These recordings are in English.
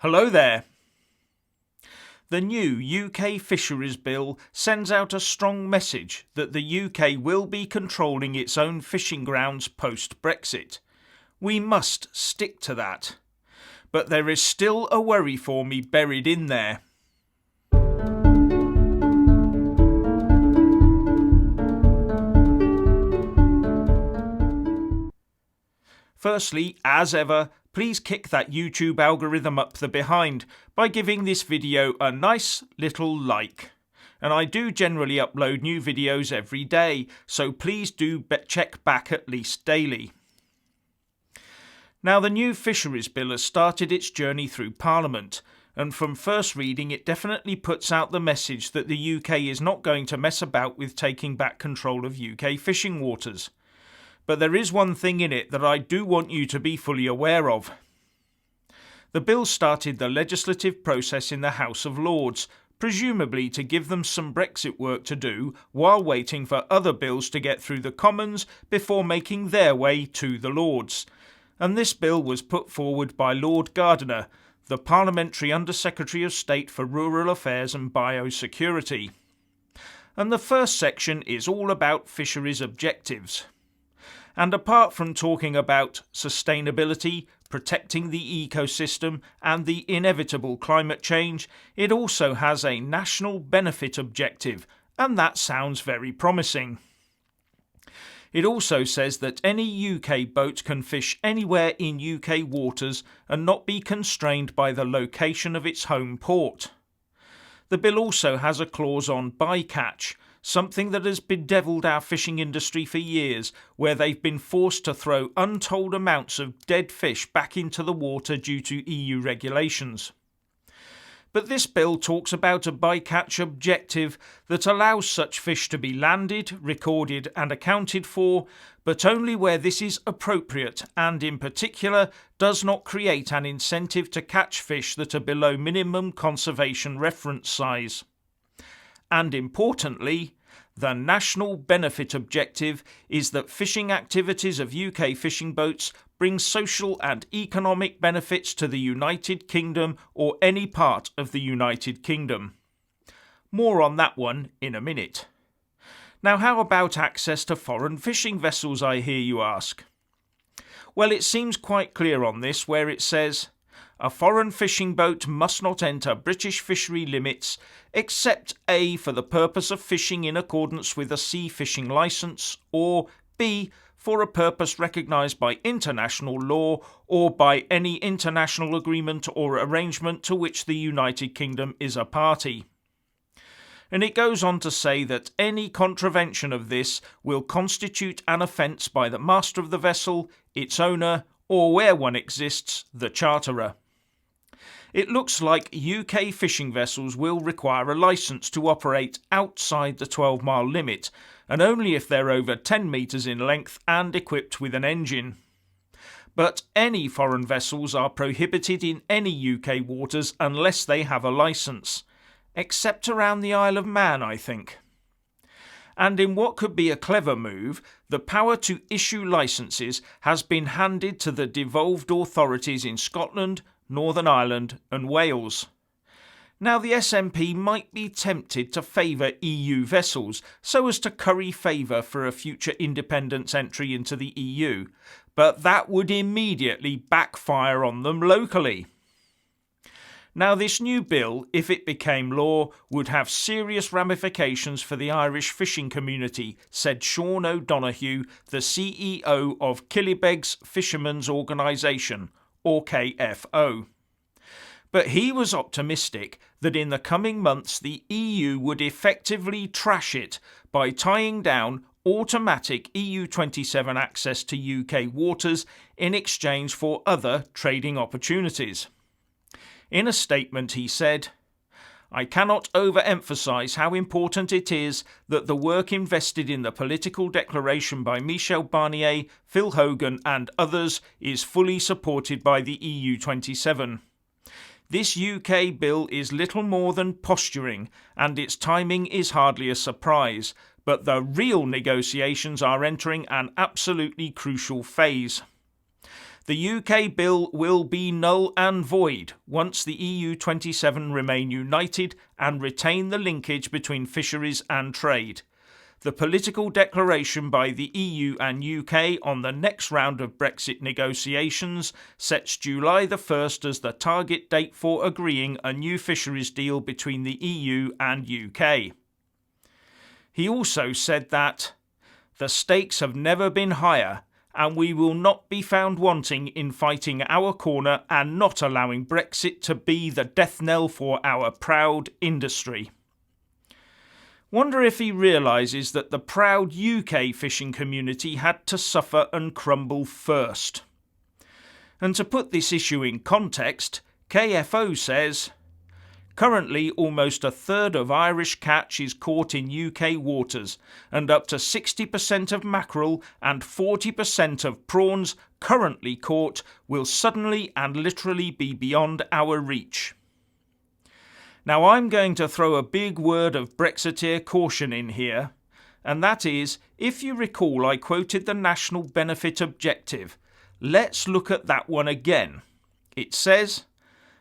Hello there. The new UK Fisheries Bill sends out a strong message that the UK will be controlling its own fishing grounds post-Brexit. We must stick to that. But there is still a worry for me buried in there. Firstly, as ever, please kick that YouTube algorithm up the behind by giving this video a nice little like. And I do generally upload new videos every day, so please do check back at least daily. Now, the new Fisheries Bill has started its journey through Parliament, and from first reading it definitely puts out the message that the UK is not going to mess about with taking back control of UK fishing waters. But there is one thing in it that I do want you to be fully aware of. The bill started the legislative process in the House of Lords, presumably to give them some Brexit work to do while waiting for other bills to get through the Commons before making their way to the Lords. And this bill was put forward by Lord Gardiner, the Parliamentary Under-Secretary of State for Rural Affairs and Biosecurity. And the first section is all about fisheries objectives. And apart from talking about sustainability, protecting the ecosystem and the inevitable climate change, it also has a national benefit objective, and that sounds very promising. It also says that any UK boat can fish anywhere in UK waters and not be constrained by the location of its home port. The bill also has a clause on bycatch, something that has bedevilled our fishing industry for years, where they've been forced to throw untold amounts of dead fish back into the water due to EU regulations. But this bill talks about a bycatch objective that allows such fish to be landed, recorded and accounted for, but only where this is appropriate and in particular does not create an incentive to catch fish that are below minimum conservation reference size. And importantly, the national benefit objective is that fishing activities of UK fishing boats bring social and economic benefits to the United Kingdom or any part of the United Kingdom. More on that one in a minute. Now, how about access to foreign fishing vessels, I hear you ask? Well, it seems quite clear on this, where it says, a foreign fishing boat must not enter British fishery limits except A, for the purpose of fishing in accordance with a sea fishing licence, or B, for a purpose recognised by international law or by any international agreement or arrangement to which the United Kingdom is a party. And it goes on to say that any contravention of this will constitute an offence by the master of the vessel, its owner, or where one exists, the charterer. It looks like UK fishing vessels will require a licence to operate outside the 12-mile limit, and only if they're over 10 metres in length and equipped with an engine. But any foreign vessels are prohibited in any UK waters unless they have a licence, except around the Isle of Man, I think. And in what could be a clever move, the power to issue licences has been handed to the devolved authorities in Scotland, Northern Ireland and Wales. Now, the SNP might be tempted to favour EU vessels so as to curry favour for a future independence entry into the EU, but that would immediately backfire on them locally. Now, this new bill, if it became law, would have serious ramifications for the Irish fishing community, said Sean O'Donoghue, the CEO of Killybegs Fishermen's Organisation, or KFO. But he was optimistic that in the coming months the EU would effectively trash it by tying down automatic EU27 access to UK waters in exchange for other trading opportunities. In a statement he said, I cannot overemphasise how important it is that the work invested in the political declaration by Michel Barnier, Phil Hogan and others is fully supported by the EU27. This UK bill is little more than posturing, and its timing is hardly a surprise, but the real negotiations are entering an absolutely crucial phase. The UK bill will be null and void once the EU 27 remain united and retain the linkage between fisheries and trade. The political declaration by the EU and UK on the next round of Brexit negotiations sets July the 1st as the target date for agreeing a new fisheries deal between the EU and UK. He also said that the stakes have never been higher, and we will not be found wanting in fighting our corner and not allowing Brexit to be the death knell for our proud industry. Wonder if he realises that the proud UK fishing community had to suffer and crumble first. And to put this issue in context, KFO says, currently almost a third of Irish catch is caught in UK waters, and up to 60% of mackerel and 40% of prawns currently caught will suddenly and literally be beyond our reach. Now I'm going to throw a big word of Brexiteer caution in here, and that is, if you recall I quoted the National Benefit Objective. Let's look at that one again. It says,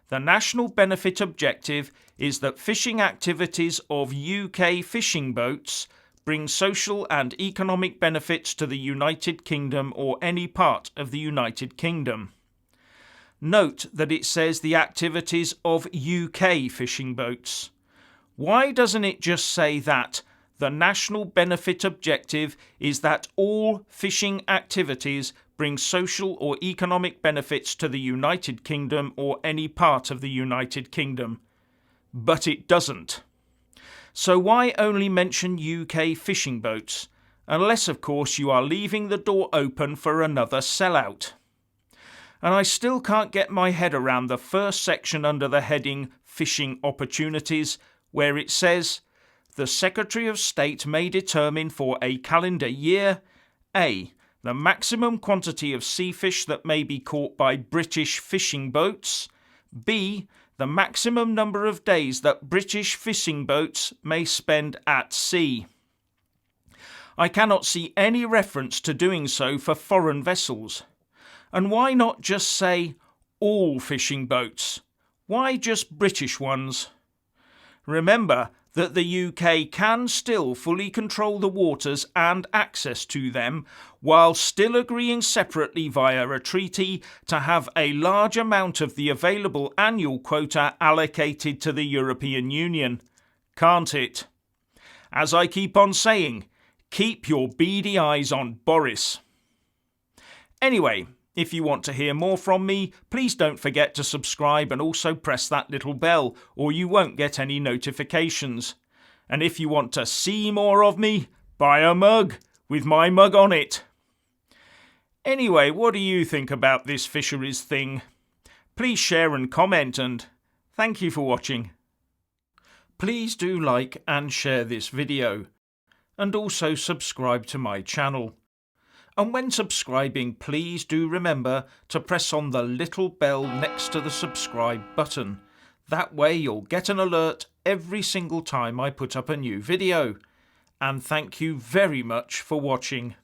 the National Benefit Objective is that fishing activities of UK fishing boats bring social and economic benefits to the United Kingdom or any part of the United Kingdom. Note that it says the activities of UK fishing boats. Why doesn't it just say that the National Benefit Objective is that all fishing activities bring social or economic benefits to the United Kingdom or any part of the United Kingdom? But it doesn't. So why only mention UK fishing boats? Unless, of course, you are leaving the door open for another sellout. And I still can't get my head around the first section under the heading Fishing Opportunities, where it says, the Secretary of State may determine for a calendar year, A, the maximum quantity of sea fish that may be caught by British fishing boats, B, the maximum number of days that British fishing boats may spend at sea. I cannot see any reference to doing so for foreign vessels. And why not just say all fishing boats? Why just British ones? Remember that the UK can still fully control the waters and access to them, while still agreeing separately via a treaty to have a large amount of the available annual quota allocated to the European Union. Can't it? As I keep on saying, keep your beady eyes on Boris. Anyway, if you want to hear more from me, please don't forget to subscribe and also press that little bell, or you won't get any notifications. And if you want to see more of me, buy a mug with my mug on it. Anyway, what do you think about this fisheries thing? Please share and comment, and thank you for watching. Please do like and share this video, and also subscribe to my channel. And when subscribing, please do remember to press on the little bell next to the subscribe button. That way you'll get an alert every single time I put up a new video. And thank you very much for watching.